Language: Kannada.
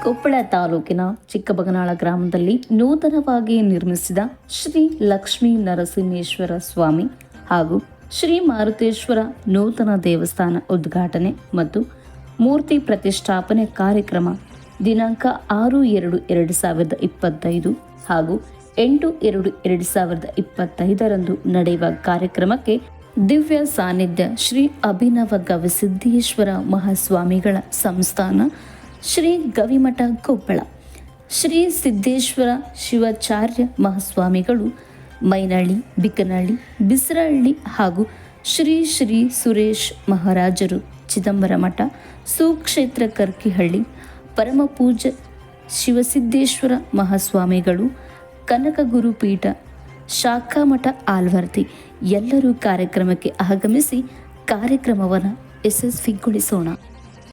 ಕೊಪ್ಪಳ ತಾಲೂಕಿನ ಚಿಕ್ಕಬಗನಾಳ ಗ್ರಾಮದಲ್ಲಿ ನೂತನವಾಗಿ ನಿರ್ಮಿಸಿದ ಶ್ರೀ ಲಕ್ಷ್ಮೀ ನರಸಿಂಹೇಶ್ವರ ಸ್ವಾಮಿ ಹಾಗೂ ಶ್ರೀ ಮಾರುತೇಶ್ವರ ನೂತನ ದೇವಸ್ಥಾನ ಉದ್ಘಾಟನೆ ಮತ್ತು ಮೂರ್ತಿ ಪ್ರತಿಷ್ಠಾಪನೆ ಕಾರ್ಯಕ್ರಮ ದಿನಾಂಕ 6/2/2025 ಹಾಗೂ 8/2/2025 ನಡೆಯುವ ಕಾರ್ಯಕ್ರಮಕ್ಕೆ ದಿವ್ಯ ಸಾನ್ನಿಧ್ಯ ಶ್ರೀ ಅಭಿನವ ಗವಿಸಿದ್ದೇಶ್ವರ ಮಹಾಸ್ವಾಮಿಗಳ ಸಂಸ್ಥಾನ ಶ್ರೀ ಗವಿಮಠ ಕೊಪ್ಪಳ, ಶ್ರೀ ಸಿದ್ದೇಶ್ವರ ಶಿವಾಚಾರ್ಯ ಮಹಾಸ್ವಾಮಿಗಳು ಮೈನಳ್ಳಿ, ಬಿಕ್ಕನಹಳ್ಳಿ, ಬಿಸರಹಳ್ಳಿ ಹಾಗೂ ಶ್ರೀ ಶ್ರೀ ಸುರೇಶ್ ಮಹಾರಾಜರು ಚಿದಂಬರ ಮಠ, ಸುಕ್ಷೇತ್ರ ಕರ್ಕಿಹಳ್ಳಿ, ಪರಮಪೂಜ್ಯ ಶಿವಸಿದ್ದೇಶ್ವರ ಮಹಾಸ್ವಾಮಿಗಳು ಕನಕಗುರು ಪೀಠ ಶಾಖಾಮಠ ಆಲ್ವರ್ತಿ ಎಲ್ಲರೂ ಕಾರ್ಯಕ್ರಮಕ್ಕೆ ಆಗಮಿಸಿ ಕಾರ್ಯಕ್ರಮವನ್ನು ಯಶಸ್ವಿಗೊಳಿಸೋಣ.